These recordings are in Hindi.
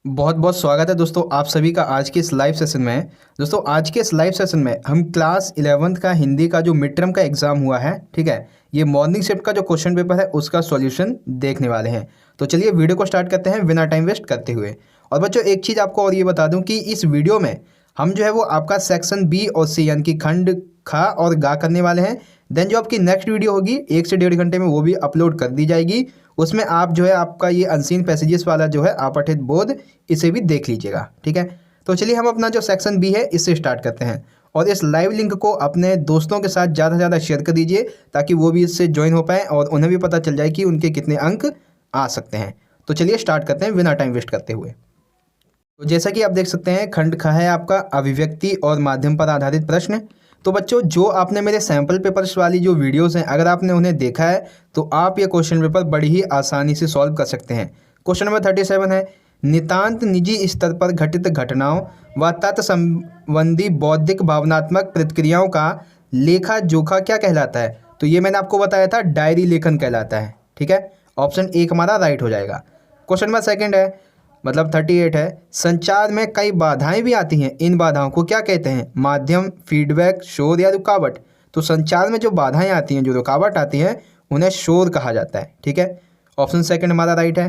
बहुत बहुत स्वागत है दोस्तों आप सभी का आज के इस लाइव सेशन में। दोस्तों आज के इस लाइव सेशन में हम क्लास 11th का हिंदी का जो मिड टर्म का एग्जाम हुआ है, ठीक है, ये मॉर्निंग शिफ्ट का जो क्वेश्चन पेपर है उसका सॉल्यूशन देखने वाले हैं। तो चलिए वीडियो को स्टार्ट करते हैं बिना टाइम वेस्ट करते हुए। और बच्चों एक चीज़ आपको और ये बता दूँ कि इस वीडियो में हम जो है वो आपका सेक्शन बी और सी यानी कि खंड खा और गा करने वाले हैं। देन जो आपकी नेक्स्ट वीडियो होगी 1 से 1.5 घंटे में वो भी अपलोड कर दी जाएगी। उसमें आप जो है आपका ये अनसीन पैसेजेस वाला जो है अपठित बोध इसे भी देख लीजिएगा, ठीक है। तो चलिए हम अपना जो सेक्शन बी है इससे स्टार्ट करते हैं और इस लाइव लिंक को अपने दोस्तों के साथ ज़्यादा से ज़्यादा शेयर कर दीजिए ताकि वो भी इससे ज्वाइन हो पाएँ और उन्हें भी पता चल जाए कि उनके कितने अंक आ सकते हैं। तो चलिए स्टार्ट करते हैं बिना टाइम वेस्ट करते हुए। तो जैसा कि आप देख सकते हैं खंड ख है आपका अभिव्यक्ति और माध्यम पर आधारित प्रश्न। तो बच्चों जो आपने मेरे सैम्पल पेपर्स वाली जो वीडियोस हैं अगर आपने उन्हें देखा है तो आप ये क्वेश्चन पेपर बड़ी ही आसानी से सॉल्व कर सकते हैं। क्वेश्चन नंबर 37 है, नितांत निजी स्तर पर घटित घटनाओं व तत्संबंधी बौद्धिक भावनात्मक प्रतिक्रियाओं का लेखा जोखा क्या कहलाता है। तो ये मैंने आपको बताया था डायरी लेखन कहलाता है, ठीक है। ऑप्शन एक हमारा राइट हो जाएगा। क्वेश्चन नंबर सेकेंड है मतलब 38 है, संचार में कई बाधाएं भी आती हैं, इन बाधाओं को क्या कहते हैं। माध्यम, फीडबैक, शोर या रुकावट। तो संचार में जो बाधाएं आती हैं, जो रुकावट आती हैं, उन्हें शोर कहा जाता है, ठीक है। ऑप्शन सेकंड हमारा राइट है।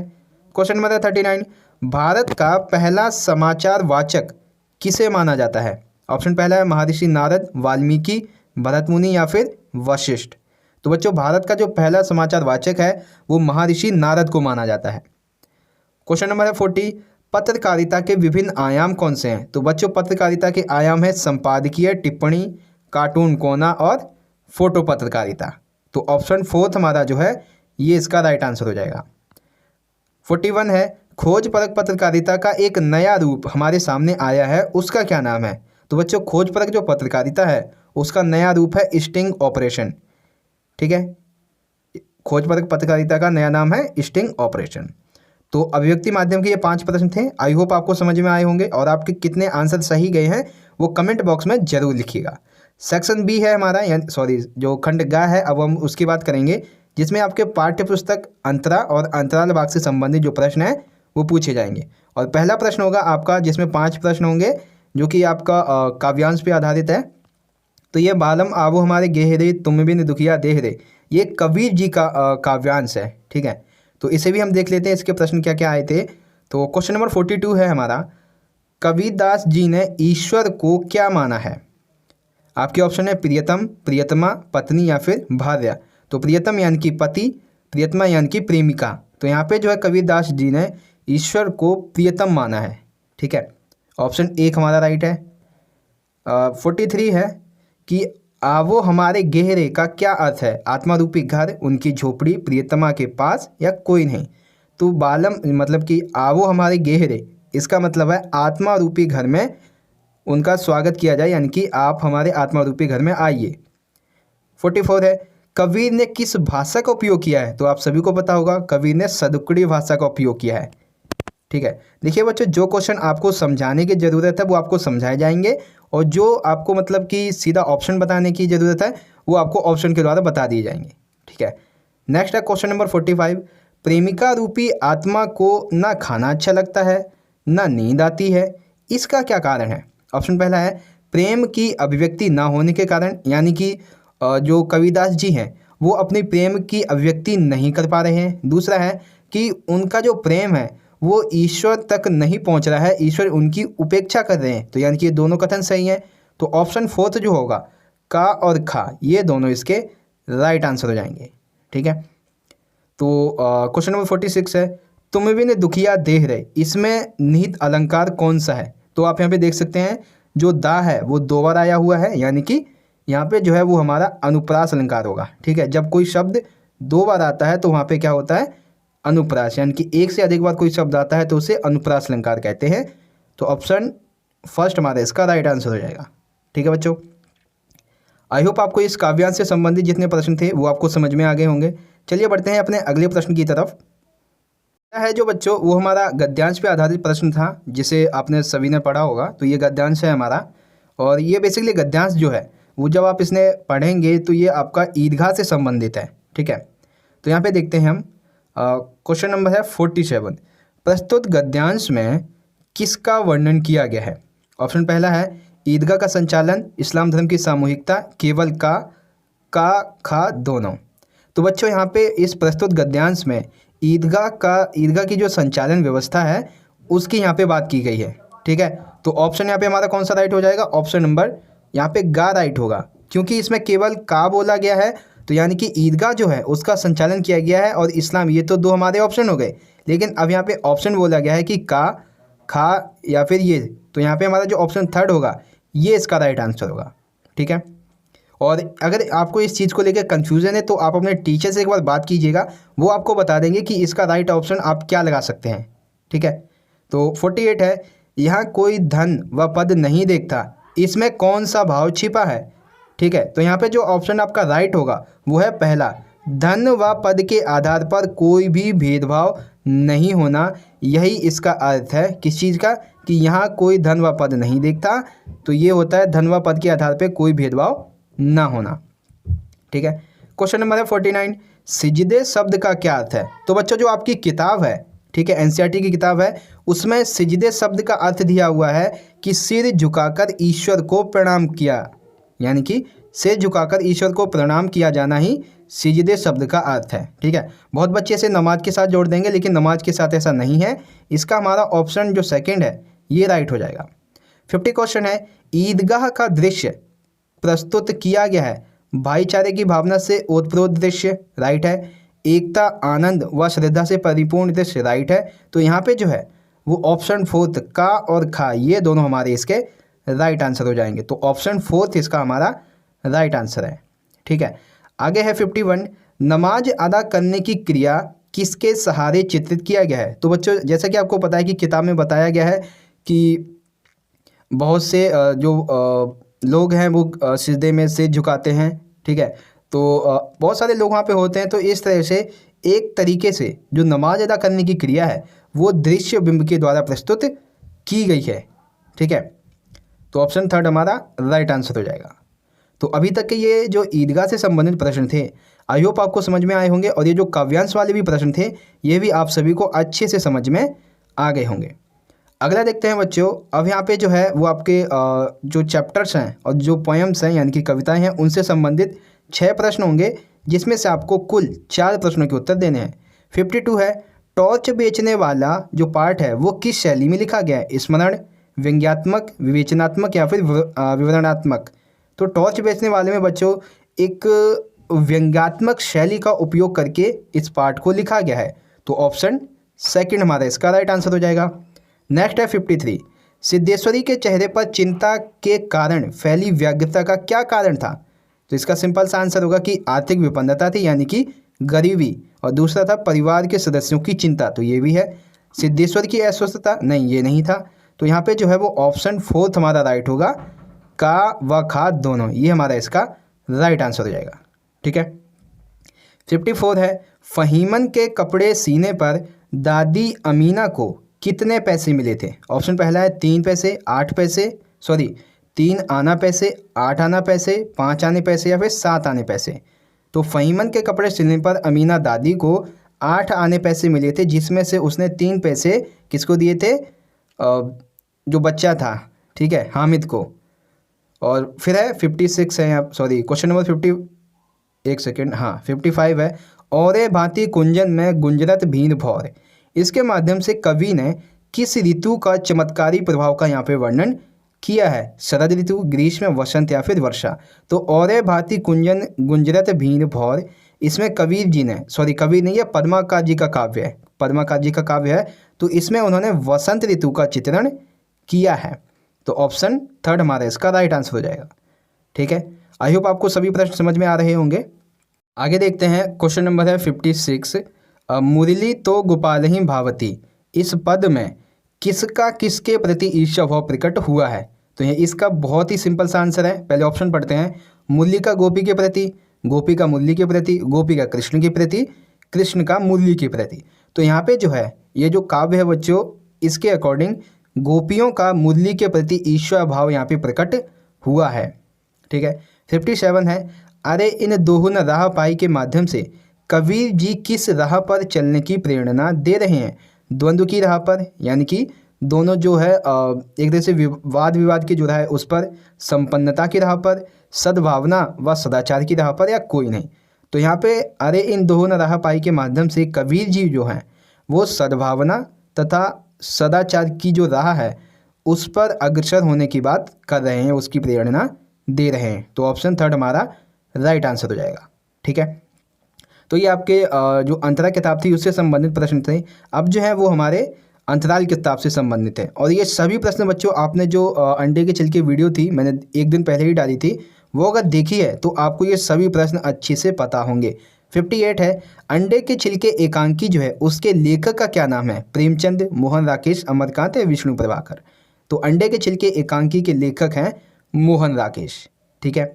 क्वेश्चन नंबर 39, भारत का पहला समाचार वाचक किसे माना जाता है। ऑप्शन पहला है महर्षि नारद, वाल्मीकि, भरत मुनि या फिर वशिष्ठ। तो बच्चों भारत का जो पहला समाचार वाचक है वो महर्षि नारद को माना जाता है। क्वेश्चन नंबर है 40, पत्रकारिता के विभिन्न आयाम कौन से हैं। तो बच्चों पत्रकारिता के आयाम है संपादकीय, टिप्पणी, कार्टून कोना और फोटो पत्रकारिता। तो ऑप्शन फोर्थ हमारा जो है ये इसका राइट आंसर हो जाएगा। 41 है, खोजपरक पत्रकारिता का एक नया रूप हमारे सामने आया है, उसका क्या नाम है। तो बच्चों खोजपरक जो पत्रकारिता है उसका नया रूप है स्टिंग ऑपरेशन, ठीक है। खोजपरक पत्रकारिता का नया नाम है स्टिंग ऑपरेशन। तो अभिव्यक्ति माध्यम के ये 5 प्रश्न थे। आई होप आपको समझ में आए होंगे और आपके कितने आंसर सही गए हैं वो कमेंट बॉक्स में जरूर लिखिएगा। सेक्शन बी है हमारा जो खंड गा है अब हम उसकी बात करेंगे जिसमें आपके पाठ्य पुस्तक अंतरा और अंतराल भाग से संबंधित जो प्रश्न है वो पूछे जाएंगे। और पहला प्रश्न होगा आपका जिसमें 5 प्रश्न होंगे जो कि आपका काव्यांश पे आधारित है। तो ये बालम आवो हमारे गेहरे तुम बिन दुखिया देह रे, ये कबीर जी का काव्यांश है, ठीक है। तो इसे भी हम देख लेते हैं इसके प्रश्न क्या क्या आए थे। तो क्वेश्चन नंबर 42 है हमारा, कबीरदास जी ने ईश्वर को क्या माना है। आपके ऑप्शन है प्रियतम, प्रियतमा, पत्नी या फिर भार्या। तो प्रियतम यानी कि पति, प्रियतमा यानी कि प्रेमिका। तो यहाँ पे जो है कबीरदास जी ने ईश्वर को प्रियतम माना है, ठीक है। ऑप्शन एक हमारा राइट है। 43 है कि आवो हमारे गहरे का क्या अर्थ है। आत्मा रूपी घर, उनकी झोपड़ी, प्रियतमा के पास या कोई नहीं। तो बालम मतलब कि आवो हमारे गहरे इसका मतलब है आत्मा रूपी घर में उनका स्वागत किया जाए, यानी कि आप हमारे आत्मा रूपी घर में आइए। 44 है, कबीर ने किस भाषा का उपयोग किया है। तो आप सभी को पता होगा कबीर ने सदुक्कड़ी भाषा का उपयोग किया है, ठीक है। देखिए बच्चों जो क्वेश्चन आपको समझाने की ज़रूरत है वो आपको समझाए जाएंगे और जो आपको मतलब कि सीधा ऑप्शन बताने की ज़रूरत है वो आपको ऑप्शन के द्वारा बता दिए जाएंगे, ठीक है। नेक्स्ट है क्वेश्चन नंबर 45, प्रेमिका रूपी आत्मा को ना खाना अच्छा लगता है ना नींद आती है, इसका क्या कारण है। ऑप्शन पहला है प्रेम की अभिव्यक्ति ना होने के कारण, यानी कि जो कबीरदास जी हैं वो अपनी प्रेम की अभिव्यक्ति नहीं कर पा रहे हैं। दूसरा है कि उनका जो प्रेम है वो ईश्वर तक नहीं पहुंच रहा है, ईश्वर उनकी उपेक्षा कर रहे हैं। तो यानी कि ये दोनों कथन सही हैं। तो ऑप्शन फोर्थ जो होगा का और खा ये दोनों इसके राइट आंसर हो जाएंगे, ठीक है। तो क्वेश्चन नंबर 46 है, तुम भी ने दुखिया देह रहे, इसमें निहित अलंकार कौन सा है। तो आप यहाँ पे देख सकते हैं जो दा है वो 2 बार आया हुआ है, यानी कि यहाँ पे जो है वो हमारा अनुप्रास अलंकार होगा, ठीक है। जब कोई शब्द 2 बार आता है तो वहाँ पे क्या होता है अनुप्रास, यानी कि एक से अधिक बार कोई शब्द आता है तो उसे अनुप्रास अलंकार कहते हैं। तो ऑप्शन फर्स्ट हमारा इसका राइट आंसर हो जाएगा, ठीक है बच्चों। आई होप आपको इस काव्यांश से संबंधित जितने प्रश्न थे वो आपको समझ में आ गए होंगे। चलिए बढ़ते हैं अपने अगले प्रश्न की तरफ। क्या है जो बच्चों वो हमारा गद्यांश पे आधारित प्रश्न था जिसे आपने सभी ने पढ़ा होगा। तो ये गद्यांश है हमारा और ये बेसिकली गद्यांश जो है वो जब आप इसने पढ़ेंगे तो ये आपका ईदगाह से संबंधित है, ठीक है। तो यहाँ पे देखते हैं हम क्वेश्चन नंबर है 47, प्रस्तुत गद्यांश में किसका वर्णन किया गया है? ऑप्शन पहला है ईदगाह का संचालन, इस्लाम धर्म की सामूहिकता, केवल का खा दोनों। तो बच्चों यहाँ पे इस प्रस्तुत गद्यांश में ईदगाह की जो संचालन व्यवस्था है उसकी यहाँ पे बात की गई है। ठीक है, तो ऑप्शन यहाँ पे हमारा कौन सा राइट हो जाएगा? ऑप्शन नंबर यहाँ पे गा राइट होगा, क्योंकि इसमें केवल का बोला गया है, तो यानी कि ईदगाह जो है उसका संचालन किया गया है और इस्लाम, ये तो दो हमारे ऑप्शन हो गए। लेकिन अब यहाँ पे ऑप्शन बोला गया है कि का, खा या फिर ये, तो यहाँ पे हमारा जो ऑप्शन थर्ड होगा ये इसका राइट आंसर होगा। ठीक है, और अगर आपको इस चीज़ को लेकर कन्फ्यूज़न है तो आप अपने टीचर से एक बार बात कीजिएगा, वो आपको बता देंगे कि इसका राइट ऑप्शन आप क्या लगा सकते हैं। ठीक है, तो 48 है, यहाँ कोई धन व पद नहीं देखता, इसमें कौन सा भाव छिपा है? ठीक है, तो यहाँ पे जो ऑप्शन आपका राइट होगा वो है पहला, धन व पद के आधार पर कोई भी भेदभाव नहीं होना। यही इसका अर्थ है किस चीज़ का? कि यहाँ कोई धन व पद नहीं देखता, तो ये होता है धन व पद के आधार पर कोई भेदभाव ना होना। ठीक है, क्वेश्चन नंबर है 49, सिजदे शब्द का क्या अर्थ है? तो बच्चों जो आपकी किताब है, ठीक है, एनसीईआरटी की किताब है, उसमें सिजदे शब्द का अर्थ दिया हुआ है कि सिर झुकाकर ईश्वर को प्रणाम किया, यानी कि सिर झुकाकर ईश्वर को प्रणाम किया जाना ही सिजदे शब्द का अर्थ है। ठीक है, बहुत बच्चे इसे नमाज के साथ जोड़ देंगे, लेकिन नमाज के साथ ऐसा नहीं है। इसका हमारा ऑप्शन जो सेकंड है ये राइट हो जाएगा। 50 क्वेश्चन है, ईदगाह का दृश्य प्रस्तुत किया गया है भाईचारे की भावना से ओतप्रोत दृश्य, राइट है। एकता, आनंद व श्रद्धा से परिपूर्ण दृश्य, राइट है। तो यहाँ पे जो है वो ऑप्शन फोर्थ का और खा, ये दोनों हमारे इसके राइट आंसर हो जाएंगे। तो ऑप्शन फोर्थ इसका हमारा राइट आंसर है। ठीक है, आगे है 51, नमाज अदा करने की क्रिया किसके सहारे चित्रित किया गया है? तो बच्चों जैसा कि आपको पता है कि किताब में बताया गया है कि बहुत से जो लोग हैं वो सिजदे में सिर झुकाते हैं। ठीक है, तो बहुत सारे लोग वहाँ पे होते हैं, तो इस तरह से एक तरीके से जो नमाज अदा करने की क्रिया है वो दृश्य बिंब के द्वारा प्रस्तुत की गई है। ठीक है, तो ऑप्शन थर्ड हमारा राइट आंसर हो जाएगा। तो अभी तक के ये जो ईदगाह से संबंधित प्रश्न थे आई होप आपको समझ में आए होंगे, और ये जो काव्यांश वाले भी प्रश्न थे ये भी आप सभी को अच्छे से समझ में आ गए होंगे। अगला देखते हैं बच्चों, अब यहाँ पे जो है वो आपके जो चैप्टर्स हैं और जो पोएम्स हैं यानी कि कविताएं हैं उनसे संबंधित 6 प्रश्न होंगे, जिसमें से आपको कुल 4 प्रश्नों के उत्तर देने हैं। 52 है, टॉर्च बेचने वाला जो पाठ है वो किस शैली में लिखा गया है? स्मरण, व्यंग्यात्मक, विवेचनात्मक या फिर विवरणात्मक? तो टॉर्च बेचने वाले में बच्चों एक व्यंग्यात्मक शैली का उपयोग करके इस पाठ को लिखा गया है, तो ऑप्शन सेकंड हमारा इसका राइट आंसर हो जाएगा। नेक्स्ट है 53, सिद्धेश्वरी के चेहरे पर चिंता के कारण फैली व्यग्रता का क्या कारण था? तो इसका सिंपल सा आंसर होगा कि आर्थिक विपन्नता थी, यानी कि गरीबी, और दूसरा था परिवार के सदस्यों की चिंता, तो ये भी है। सिद्धेश्वर की अस्वस्थता, नहीं ये नहीं था। तो यहाँ पे जो है वो ऑप्शन फोर्थ हमारा राइट होगा, का व खा दोनों, ये हमारा इसका राइट आंसर हो जाएगा। ठीक है, 54 है, फहीमन के कपड़े सीने पर दादी अमीना को कितने पैसे मिले थे? ऑप्शन पहला है 3 पैसे, 8 पैसे, 3 आना पैसे, 8 आना पैसे, 5 आने पैसे या फिर 7 आने पैसे। तो फहीमन के कपड़े सिलने पर अमीना दादी को 8 आने पैसे मिले थे, जिसमें से उसने 3 पैसे किसको दिए थे? जो बच्चा था, ठीक है, हामिद को। और फिर है 56 है, क्वेश्चन नंबर 50, एक सेकेंड, हाँ 55 है, और भांति कुंजन में गुंजरत भीन भौर, इसके माध्यम से कवि ने किस ऋतु का चमत्कारी प्रभाव का यहाँ पे वर्णन किया है? शरद ऋतु, ग्रीष्म, वसंत या फिर वर्षा? तो और भांति कुंजन गुंजरत भीन भौर, इसमें कबीर जी ने, कबीर नहीं, ये पद्माकर जी का काव्य है, पद्माकर जी का काव्य है, तो इसमें उन्होंने वसंत ऋतु का चित्रण किया है। तो ऑप्शन थर्ड हमारा इसका राइट आंसर हो जाएगा। ठीक है, आई होप आपको सभी प्रश्न समझ में आ रहे होंगे। आगे देखते हैं, क्वेश्चन नंबर है 56, मुरली तो गोपाल ही भावती, इस पद में किसका किसके प्रति ईर्ष्या भाव प्रकट हुआ है? तो ये इसका बहुत ही सिंपल सा आंसर है। पहले ऑप्शन पढ़ते हैं, मुरली का गोपी के प्रति, गोपी का मुरली के प्रति, गोपी का कृष्ण के प्रति, कृष्ण का मुरली के प्रति। तो यहाँ पे जो है ये जो काव्य है बच्चों, इसके अकॉर्डिंग गोपियों का मुरली के प्रति ईर्ष्या भाव यहाँ पे प्रकट हुआ है। ठीक है, 57 है, अरे इन दोहुन राह पाई के माध्यम से कबीर जी किस राह पर चलने की प्रेरणा दे रहे हैं? द्वंद्व की राह पर, यानी कि दोनों जो है एक तरह से वाद विवाद की जो राह है उस पर, संपन्नता की राह पर, सद्भावना व सदाचार की राह पर, या कोई नहीं। तो यहाँ पे अरे इन दो न राह पाई के माध्यम से कबीर जी जो हैं वो सद्भावना तथा सदाचार की जो राह है उस पर अग्रसर होने की बात कर रहे हैं, उसकी प्रेरणा दे रहे हैं। तो ऑप्शन थर्ड हमारा राइट आंसर हो जाएगा। ठीक है, तो ये आपके जो अंतरा किताब थी उससे संबंधित प्रश्न थे। अब जो है वो हमारे अंतराल किताब से संबंधित है। और ये सभी प्रश्न बच्चों आपने जो अंडे के छिलके वीडियो थी मैंने एक दिन पहले ही डाली थी, वो अगर देखी है तो आपको ये सभी प्रश्न अच्छे से पता होंगे। 58 है, अंडे के छिलके एकांकी जो है उसके लेखक का क्या नाम है? प्रेमचंद, मोहन राकेश, अमरकांत या विष्णु प्रभाकर। तो अंडे के छिलके एकांकी के लेखक हैं मोहन राकेश। ठीक है।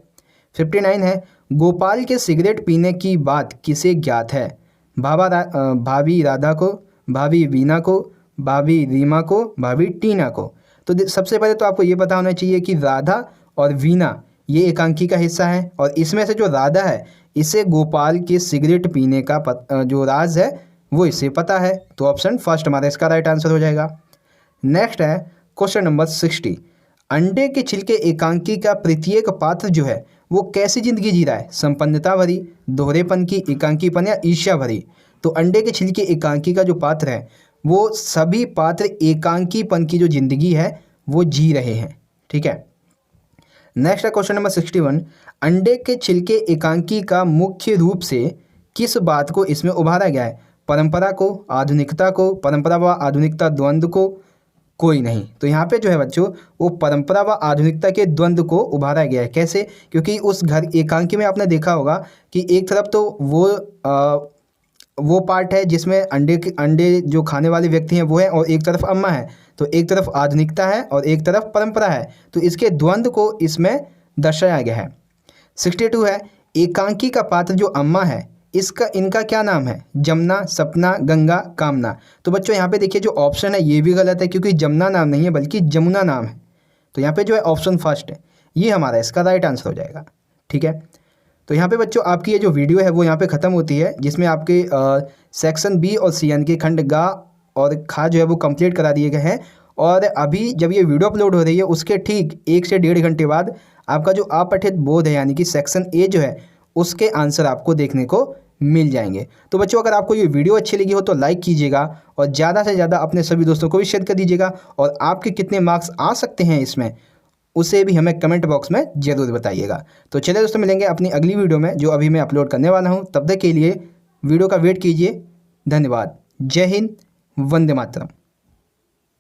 59 है, गोपाल के सिगरेट पीने की बात किसे ज्ञात है? भाभी राधा को, भाभी वीना को, भाभी रीमा को, भाभी टीना को। तो सबसे पहले तो आपको ये पता होना चाहिए कि राधा और वीना ये एकांकी का हिस्सा है, और इसमें से जो राधा है इसे गोपाल के सिगरेट पीने का जो राज है वो इसे पता है। तो ऑप्शन फर्स्ट हमारा इसका राइट आंसर हो जाएगा। नेक्स्ट है क्वेश्चन नंबर 60, अंडे के छिलके एकांकी का प्रत्येक पात्र जो है वो कैसी जिंदगी जी रहा है? संपन्नता भरी, दोहरेपन की, एकांकीपन या ईर्ष्या भरी। तो अंडे के छिलके एकांकी का जो पात्र है वो सभी पात्र एकांकीपन की जो जिंदगी है वो जी रहे हैं। ठीक है। नेक्स्ट है क्वेश्चन नंबर 61, अंडे के छिलके एकांकी का मुख्य रूप से किस बात को इसमें उभारा गया है? परंपरा को, आधुनिकता को, परंपरा व आधुनिकता द्वंद्व को, कोई नहीं। तो यहाँ पे जो है बच्चों वो परंपरा व आधुनिकता के द्वंद्व को उभारा गया है। कैसे? क्योंकि उस घर एकांकी में आपने देखा होगा कि एक तरफ तो वो पार्ट है जिसमें अंडे जो खाने वाले व्यक्ति हैं वो है, और एक तरफ अम्मा है। तो एक तरफ आधुनिकता है और एक तरफ परंपरा है, तो इसके द्वंद्व को इसमें दर्शाया गया है। 62 है, एकांकी का पात्र जो अम्मा है इनका क्या नाम है? जमुना, सपना, गंगा, कामना। तो बच्चों यहाँ पे देखिए जो ऑप्शन है ये भी गलत है, क्योंकि जमुना नाम नहीं है बल्कि जमुना नाम है। तो यहाँ पे जो है ऑप्शन फर्स्ट है, ये हमारा इसका राइट आंसर हो जाएगा। ठीक है। तो यहाँ पे बच्चों आपकी ये जो वीडियो है वो यहाँ पे ख़त्म होती है, जिसमें आपके सेक्शन बी और CN के खंड गा और खा जो है वो कंप्लीट करा दिए गए हैं। और अभी जब ये वीडियो अपलोड हो रही है उसके ठीक 1 से 1.5 घंटे बाद आपका जो अपठित बोध है यानी कि सेक्शन ए जो है उसके आंसर आपको देखने को मिल जाएंगे। तो बच्चों अगर आपको ये वीडियो अच्छी लगी हो तो लाइक कीजिएगा, और ज़्यादा से ज़्यादा अपने सभी दोस्तों को भी शेयर कर दीजिएगा। और आपके कितने मार्क्स आ सकते हैं इसमें उसे भी हमें कमेंट बॉक्स में ज़रूर बताइएगा। तो चलिए दोस्तों मिलेंगे अपनी अगली वीडियो में जो अभी मैं अपलोड करने वाला हूँ। तब तक के लिए वीडियो का वेट कीजिए। धन्यवाद। जय हिंद, वंदे मातरम।